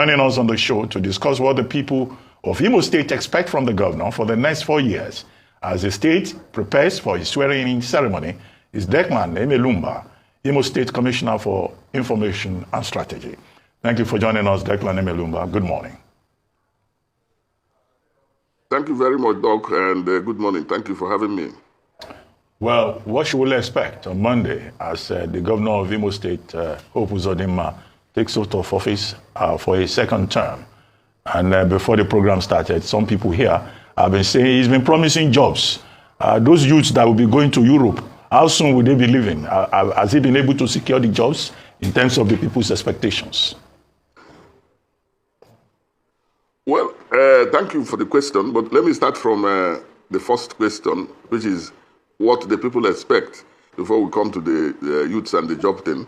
joining us on the show to discuss what the people of Imo State expect from the governor for the next 4 years as the state prepares for his swearing-in ceremony is Declan Emelumba, Imo State Commissioner for Information and Strategy. Thank you for joining us, Declan Emelumba. Good morning. Thank you very much, Doc, and good morning. Thank you for having me. Well, what should we expect on Monday as the governor of Imo State, Hope UZODINMA, takes out of office for a second term? And before the program started, some people here have been saying he's been promising jobs. Those youths that will be going to Europe, how soon will they be leaving? Has he been able to secure the jobs in terms of the people's expectations? Well, thank you for the question, but let me start from the first question, which is what the people expect before we come to the youths and the job thing.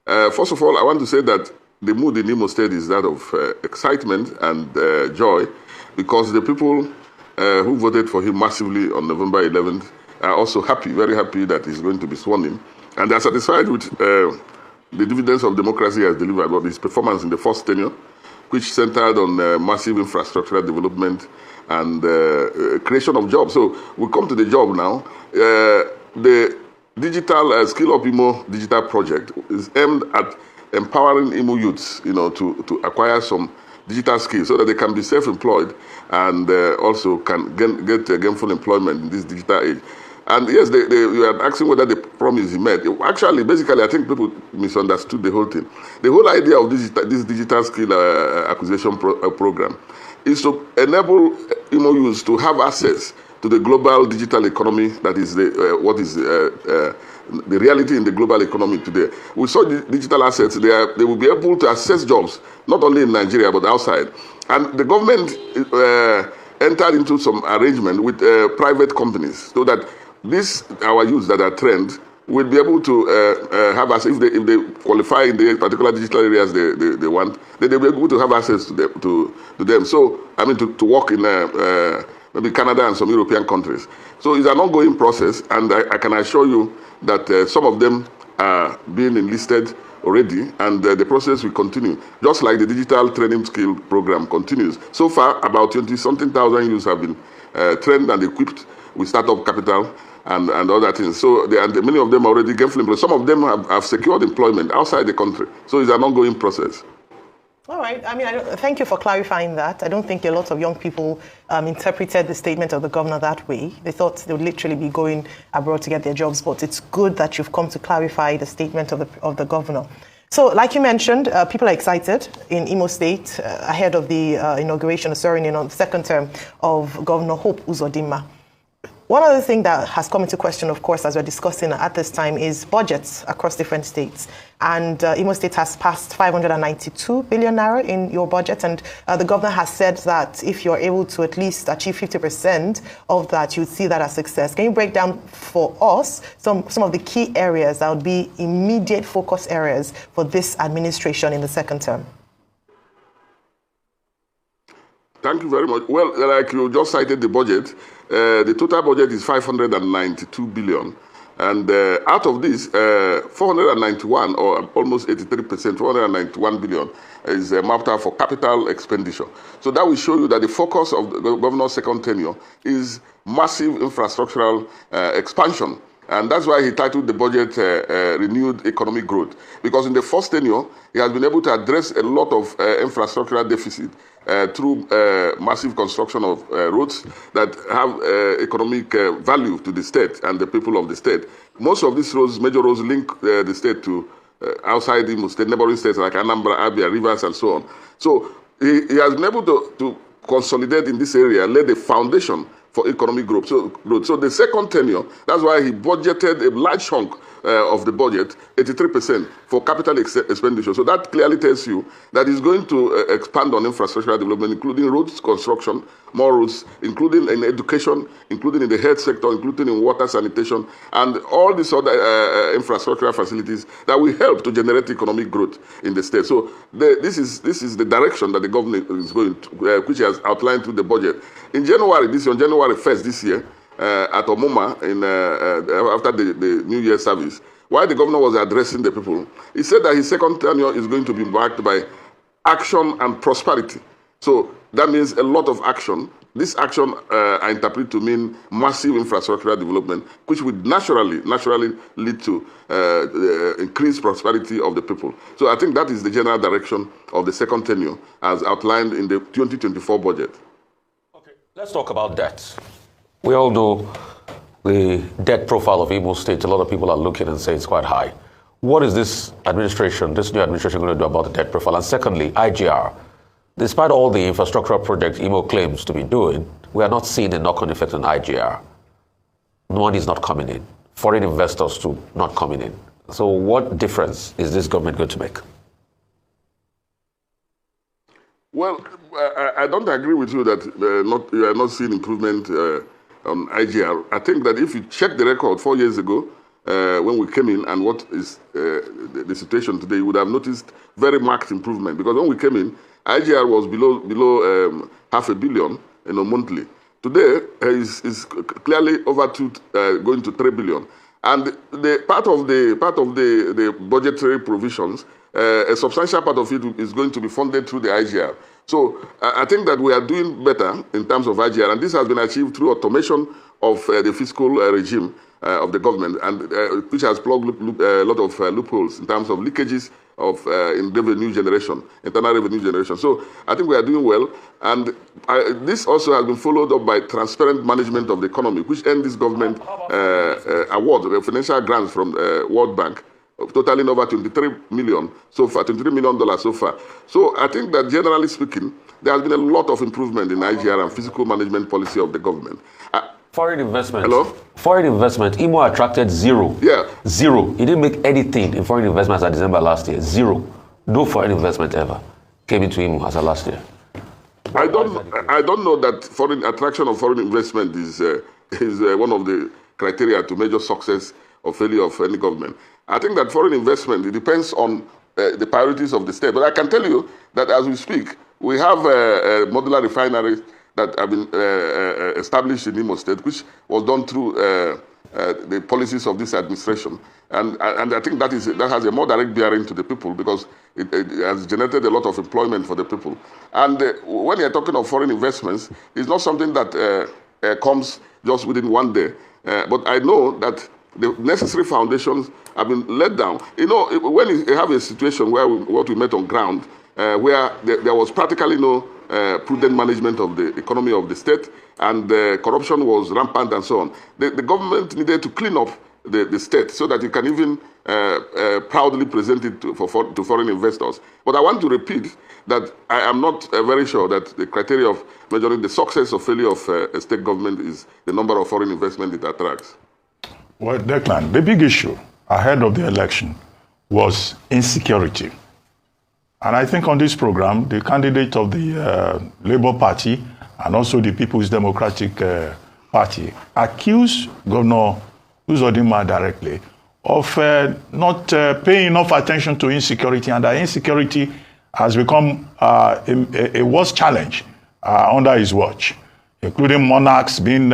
First of all, I want to say that the mood in Imo State is that of excitement and joy, because the people who voted for him massively on November 11th are also happy, very happy that he's going to be sworn in. And they're satisfied with the dividends of democracy he has delivered, about his performance in the first tenure, which centered on massive infrastructural development and creation of jobs. So we come to the job now. The digital Skill Up Imo digital project is aimed at empowering Imo youths, to acquire some digital skills so that they can be self-employed and also can get gainful employment in this digital age. And yes, you are asking whether the promise he made. Actually, basically, I think people misunderstood the whole thing. The whole idea of this digital skill acquisition program is to enable Imo youths to have access to the global digital economy. That is what is the reality in the global economy today. We saw the digital assets. They will be able to access jobs, not only in Nigeria, but outside. And the government entered into some arrangement with private companies so that our youths that are trained will be able to have access. If they qualify in the particular digital areas they want, then they'll be able to have access to them. So, I mean, to work in maybe Canada and some European countries. So it's an ongoing process, and I can assure you that some of them are being enlisted already, and the process will continue, just like the digital training skill program continues. So far, about 20-something thousand youths have been trained and equipped with startup capital and other things. So many of them are already gainfully employed. Some of them have secured employment outside the country. So it's an ongoing process. All right. I mean, thank you for clarifying that. I don't think a lot of young people interpreted the statement of the governor that way. They thought they would literally be going abroad to get their jobs, but it's good that you've come to clarify the statement of the governor. So, like you mentioned, people are excited in Imo State ahead of the inauguration, swearing in on the second term of Governor Hope UZODINMA. One other thing that has come into question, of course, as we're discussing at this time, is budgets across different states. And Imo State has passed 592 billion naira in your budget. And the governor has said that if you're able to at least achieve 50% of that, you'd see that as success. Can you break down for us some of the key areas that would be immediate focus areas for this administration in the second term? Thank you very much. Well, like you just cited the budget, the total budget is 592 billion. And out of this, 491, or almost 83%, 491 billion is mapped out for capital expenditure. So that will show you that the focus of the governor's second tenure is massive infrastructural expansion. And that's why he titled the budget Renewed Economic Growth. Because in the first tenure, he has been able to address a lot of infrastructural deficit through massive construction of roads that have economic value to the state and the people of the state. Most of these roads, major roads, link the state to outside the state, neighboring states like Anambra, Abia, Rivers, and so on. So he has been able to consolidate in this area, lay the foundation for economic growth. So the second tenure, that's why he budgeted a large chunk of the budget, 83%, for capital expenditure. So that clearly tells you that he's going to expand on infrastructural development, including roads construction, more roads, including in education, including in the health sector, including in water sanitation, and all these other infrastructural facilities that will help to generate economic growth in the state. So this is the direction that the government is going to, which he has outlined through the budget. In January, on January 1st this year, at Omoma, after the New Year service, while the governor was addressing the people, he said that his second tenure is going to be marked by action and prosperity. So that means a lot of action. This action I interpret to mean massive infrastructural development, which would naturally lead to increased prosperity of the people. So I think that is the general direction of the second tenure as outlined in the 2024 budget. Okay, let's talk about debt. We all know the debt profile of Imo State. A lot of people are looking and say it's quite high. What is this new administration going to do about the debt profile? And secondly, IGR. Despite all the infrastructural projects Imo claims to be doing, we are not seeing a knock-on effect on IGR. Money is not coming in. Foreign investors too not coming in. So what difference is this government going to make? Well, I don't agree with you that you are not seeing improvement on IGR. I think that if you check the record 4 years ago, when we came in and what is the situation today, you would have noticed very marked improvement. Because when we came in, IGR was below $500 million, monthly. Today is clearly over going to $3 billion. And the part of the budgetary provisions, a substantial part of it is going to be funded through the IGR. So I think that we are doing better in terms of IGR, and this has been achieved through automation of the fiscal regime of the government, and which has plugged a lot of loopholes in terms of leakages of in revenue generation, internal revenue generation. So I think we are doing well, and this also has been followed up by transparent management of the economy, which earned this government award, financial grants from World Bank, totaling over $23 million so far, $23 million so far. So I think that generally speaking, there has been a lot of improvement in IGR and fiscal management policy of the government. Foreign investment. Hello? Foreign investment. Imo attracted zero. Yeah. Zero. He didn't make anything in foreign investment as of December last year. Zero. No foreign investment ever came into Imo as of last year. I don't know that foreign attraction of foreign investment is one of the criteria to measure success or failure of any government. I think that foreign investment, it depends on the priorities of the state. But I can tell you that as we speak, we have modular refineries that have been established in Imo State, which was done through the policies of this administration. And I think that has a more direct bearing to the people, because it has generated a lot of employment for the people. And when you're talking of foreign investments, it's not something that comes just within one day. But I know that the necessary foundations have been let down. You know, when you have a situation where what we met on ground, where there was practically no prudent management of the economy of the state, and corruption was rampant and so on, the government needed to clean up the state so that you can even proudly present it to foreign investors. But I want to repeat that I am not very sure that the criteria of measuring the success or failure of a state government is the number of foreign investment it attracts. Well, Declan, the big issue ahead of the election was insecurity. And I think on this program, the candidate of the Labour Party and also the People's Democratic Party accused Governor UZODINMA directly of not paying enough attention to insecurity, and that insecurity has become a worse challenge under his watch, including monarchs being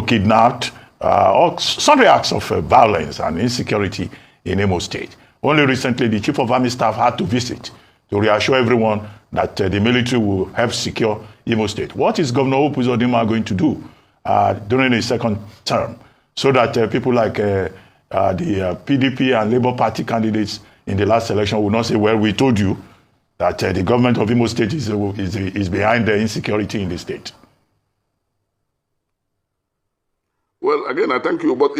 kidnapped, or sundry acts of violence and insecurity in Imo State. Only recently, the Chief of Army Staff had to visit to reassure everyone that the military will help secure Imo State. What is Governor UZODINMA going to do during his second term so that people like the PDP and Labour Party candidates in the last election will not say, well, we told you that the government of Imo State is behind the insecurity in the state? Well, again, I thank you. But,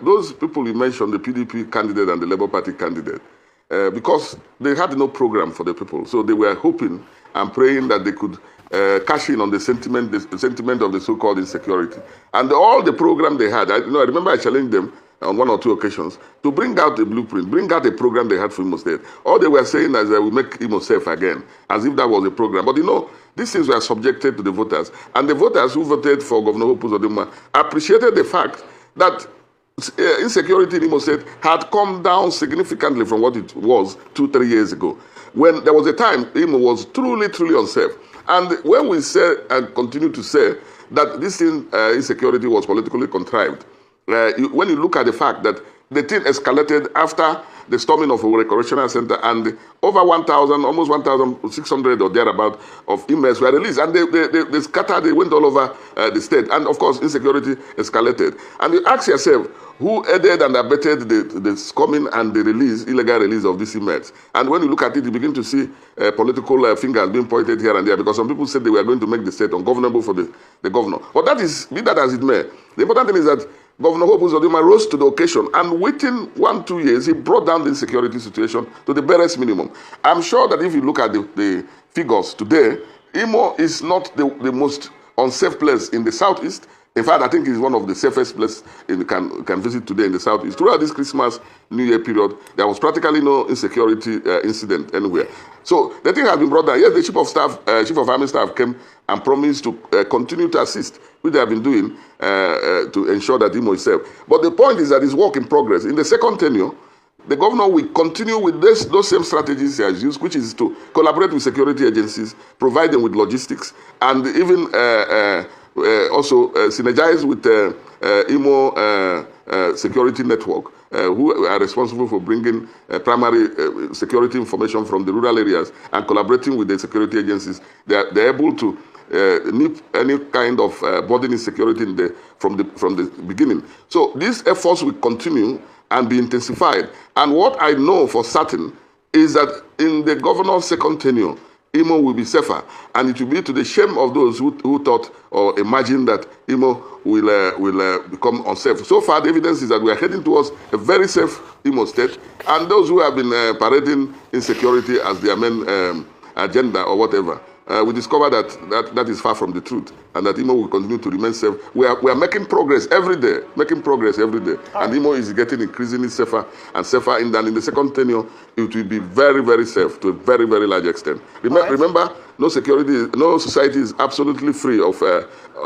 those people you mentioned, the PDP candidate and the Labour Party candidate, because they had no program for the people. So they were hoping and praying that they could cash in on the sentiment of the so-called insecurity. And all the program they had, I remember I challenged them on one or two occasions to bring out the blueprint, bring out a program they had for Imo State. All they were saying is that we make Imo safe again, as if that was a program. But these things were subjected to the voters. And the voters who voted for Governor UZODINMA appreciated the fact that insecurity in Imo State had come down significantly from what it was 2-3 years ago, when there was a time Imo was truly, truly unsafe. And when we say and continue to say that this insecurity was politically contrived, when you look at the fact that the thing escalated after the storming of a correctional center, and over 1,000, almost 1,600 or thereabout of inmates were released. And they scattered, they went all over the state. And of course, insecurity escalated. And you ask yourself, who aided and abetted the coming and the illegal release of these inmates? And when you look at it, you begin to see political fingers being pointed here and there, because some people said they were going to make the state ungovernable for the governor. But that is, be that as it may, the important thing is that Governor Hope UZODINMA rose to the occasion, and within 1-2 years, he brought down the insecurity situation to the barest minimum. I'm sure that if you look at the figures today, Imo is not the most unsafe place in the southeast. In fact, I think it's one of the safest places you can visit today in the southeast. Throughout this Christmas, New Year period, there was practically no insecurity incident anywhere. So the thing has been brought down. Yes, the Chief of Army Staff came and promised to continue to assist, which they have been doing to ensure that Imo is safe. But the point is that it's work in progress. In the second tenure, the governor will continue with those same strategies he has used, which is to collaborate with security agencies, provide them with logistics, and even also synergize with Imo Security Network, who are responsible for bringing primary security information from the rural areas and collaborating with the security agencies. They're able to nip any kind of burden insecurity from the beginning. So these efforts will continue and be intensified. And what I know for certain is that in the governor's second tenure, Imo will be safer, and it will be to the shame of those who thought or imagined that Imo will become unsafe. So far, the evidence is that we are heading towards a very safe Imo state, and those who have been parading insecurity as their main agenda or whatever, we discover that is far from the truth, and that Imo will continue to remain safe. We are making progress every day, and Imo is getting increasingly safer and safer. And in the second tenure, it will be very, very safe to a very, very large extent. Remember, no society is absolutely free of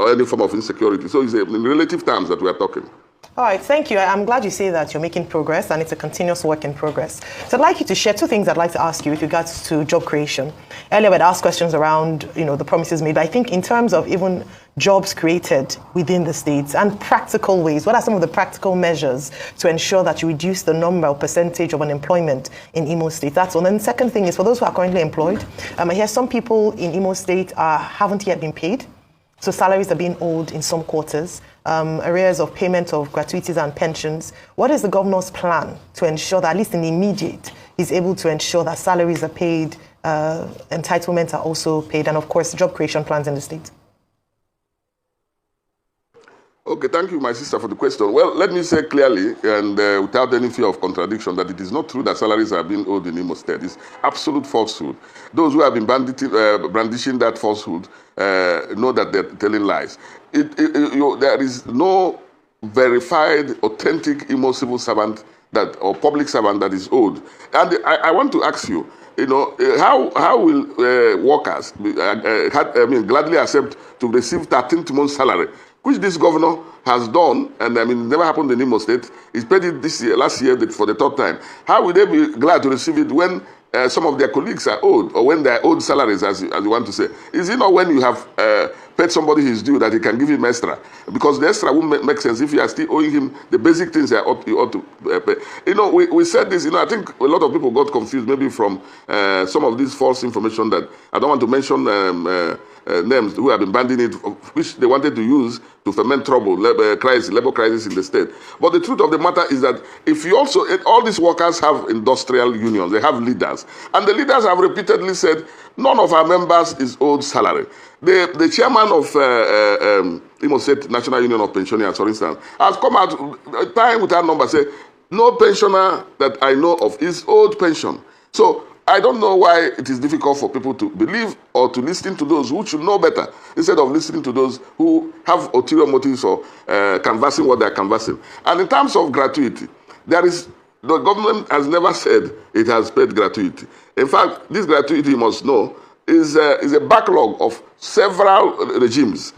any form of insecurity. So it's in relative terms that we are talking. All right, thank you. I'm glad you say that you're making progress, and it's a continuous work in progress. So I'd like you to share two things I'd like to ask you with regards to job creation. Earlier, we'd asked questions around, the promises made. But I think in terms of even jobs created within the states and practical ways, what are some of the practical measures to ensure that you reduce the number or percentage of unemployment in Imo State? That's one. And the second thing is, for those who are currently employed, I hear some people in Imo State haven't yet been paid. So salaries are being owed in some quarters, arrears of payment of gratuities and pensions. What is the governor's plan to ensure that, at least in the immediate, he's able to ensure that salaries are paid, entitlements are also paid, and of course, job creation plans in the state? Okay, thank you, my sister, for the question. Well, let me say clearly, and without any fear of contradiction, that it is not true that salaries are being owed in Imo State. It's absolute falsehood. Those who have been brandishing that falsehood know that they're telling lies. There is no verified, authentic Imo civil servant or public servant that is owed. And I want to ask you, how will workers gladly accept to receive 13th month's salary, which this governor has done, and it never happened in Imo State? He's paid it last year for the third time. How will they be glad to receive it when some of their colleagues are owed, or when they are owed salaries, as you want to say? Is it not when you have paid somebody his due that he can give him extra? Because the extra won't make sense if you are still owing him the basic things you ought to pay. We said this, I think a lot of people got confused maybe from some of this false information that I don't want to mention names who have been banding it, which they wanted to use to ferment trouble, labor crisis in the state. But the truth of the matter is that if you also, all these workers have industrial unions, they have leaders, and the leaders have repeatedly said none of our members is owed salary. The chairman of Imo State National Union of Pensioners, for instance, has come out time without number, say no pensioner that I know of is owed pension. So I don't know why it is difficult for people to believe or to listen to those who should know better, instead of listening to those who have ulterior motives or canvassing what they are canvassing. And in terms of gratuity, the government has never said it has paid gratuity. In fact, this gratuity, you must know, is a backlog of several regimes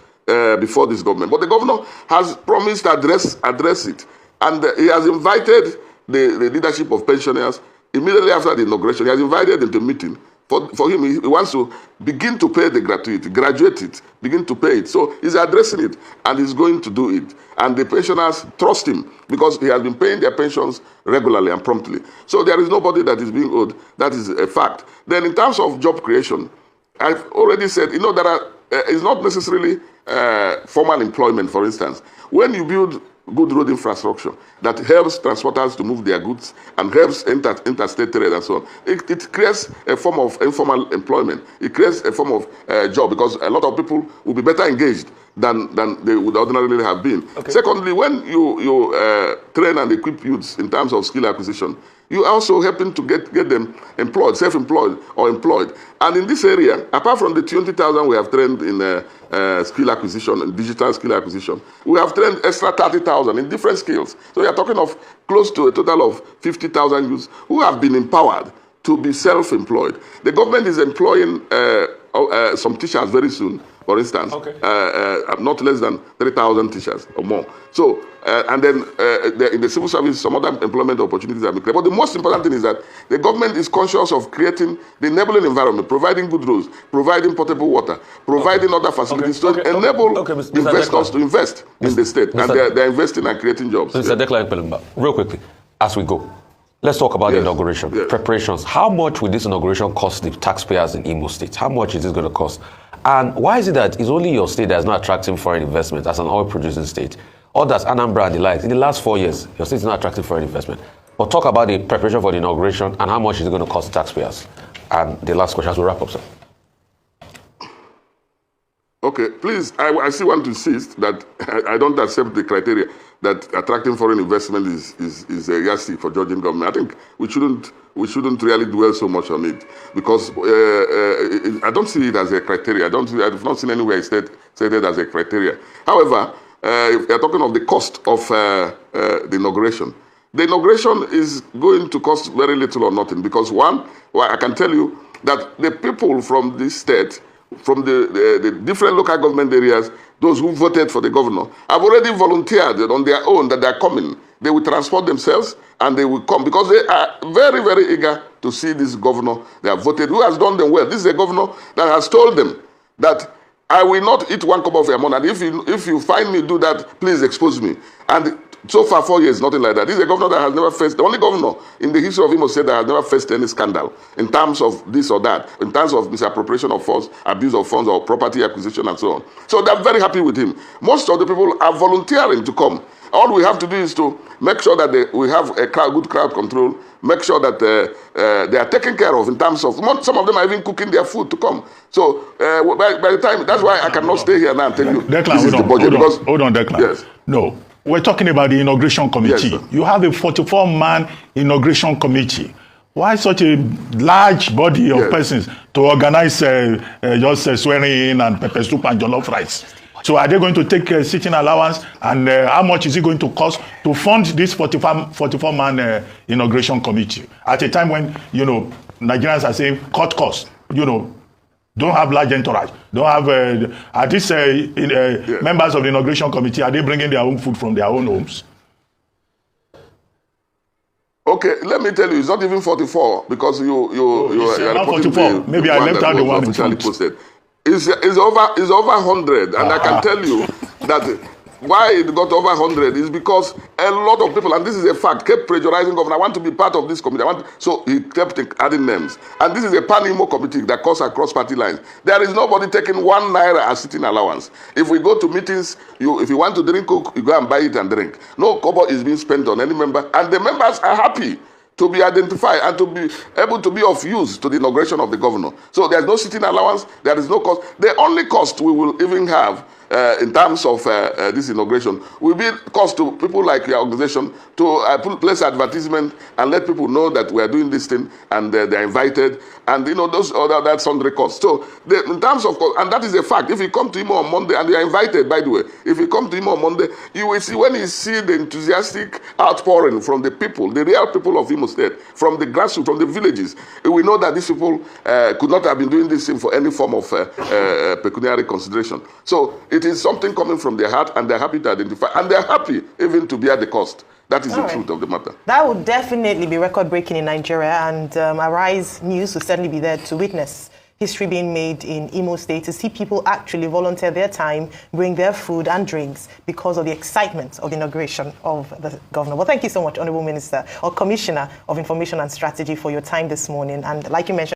before this government. But the governor has promised to address it. And he has invited the leadership of pensioners immediately after the inauguration. He has invited them to a meeting for him, he wants to begin to pay the gratuity, graduate it, begin to pay it. So he's addressing it, and he's going to do it. And the pensioners trust him because he has been paying their pensions regularly and promptly. So there is nobody that is being owed. That is a fact. Then in terms of job creation, I've already said, there are, it's not necessarily formal employment, for instance. When you build good road infrastructure that helps transporters to move their goods and helps interstate trade and so on, it creates a form of informal employment. It creates a form of job because a lot of people will be better engaged than they would ordinarily have been. Okay. Secondly, when you train and equip youths in terms of skill acquisition, you are also helping to get them employed, self-employed or employed. And in this area, apart from the 20,000 we have trained in skill acquisition and digital skill acquisition, we have trained extra 30,000 in different skills. So we are talking of close to a total of 50,000 youths who have been empowered to be self-employed. The government is employing some teachers very soon, for instance, not less than 3,000 teachers or more. So, and then in the civil service, some other employment opportunities are being created. But the most important thing is that the government is conscious of creating the enabling environment, providing good roads, providing potable water, providing other facilities to enable investors to invest in the state. And they're investing and creating jobs. Mr. Emelumba, real quickly, as we go, let's talk about the inauguration, preparations. How much will this inauguration cost the taxpayers in Imo State? How much is this going to cost? And why is it that it's only your state that is not attracting foreign investment as an oil-producing state? Others, Anambra and the like, in the last 4 years, your state is not attracting foreign investment. But talk about the preparation for the inauguration and how much is it going to cost taxpayers? And the last question as we wrap up, sir. Okay, please, I still want to insist that I don't accept the criteria that attracting foreign investment is a yardstick for judging government. I think we shouldn't really dwell so much on it because I don't see it as a criteria. I've not seen anywhere stated as a criteria. However, if you're talking of the cost of the inauguration is going to cost very little or nothing because I can tell you that the people from this state, from the different local government areas, those who voted for the governor, have already volunteered on their own that they are coming. They will transport themselves and they will come because they are very, very eager to see this governor they have voted, who has done them well. This is a governor that has told them that I will not eat one cup of your money. And if you find me do that, please expose me. And so far, 4 years, nothing like that. This is a governor that has never faced, the only governor in the history of Imo State that has never faced any scandal in terms of this or that, in terms of misappropriation of funds, abuse of funds, or property acquisition, and so on. So they're very happy with him. Most of the people are volunteering to come. All we have to do is to make sure that we have a good crowd control, make sure that they are taken care of in terms of, some of them are even cooking their food to come. So by the time, that's why I cannot stay here now and tell you Declan, this is the budget. Hold on, Declan. Yes. No. We're talking about the inauguration committee. Yes, you have a 44-man inauguration committee. Why such a large body of persons to organize just swearing in and pepper soup and jollof rice? So are they going to take sitting allowance, and how much is it going to cost to fund this 44-man inauguration committee at a time when, Nigerians are saying cut costs, don't have large entourage, don't have, are these members of the inauguration committee, are they bringing their own food from their own homes? Okay, let me tell you, it's not even 44 because you are not 44. Maybe I left out the one officially posted. It's over 100, and I can tell you that why it got over 100 is because a lot of people, and this is a fact, kept pressurizing governor. I want to be part of this committee. So he kept adding names. And this is a pan-Imo committee that cuts across party lines. There is nobody taking 1 naira as sitting allowance. If we go to meetings, if you want to drink Coke, you go and buy it and drink. No kobo is being spent on any member, and the members are happy to be identified and to be able to be of use to the inauguration of the governor. So there's no sitting allowance, there is no cost. The only cost we will even have in terms of this inauguration will be cost to people like your organization to place advertisement and let people know that we are doing this thing and they're invited, and those other that sundry costs. So in terms of cost, and that is a fact. If you come to Imo on Monday, and you are invited, by the way, if you come to Imo on Monday, you will see, when you see the enthusiastic outpouring from the people, the real people of Imo State, from the grassroots, from the villages, we know that these people could not have been doing this thing for any form of pecuniary consideration. So it is something coming from their heart, and they're happy to identify, and they're happy even to bear the cost. That is the right. truth of the matter. That would definitely be record-breaking in Nigeria, and Arise News will certainly be there to witness history being made in Imo State, to see people actually volunteer their time, bring their food and drinks because of the excitement of the inauguration of the governor. Well, thank you so much, Honorable Minister or Commissioner of Information and Strategy, for your time this morning. And like you mentioned,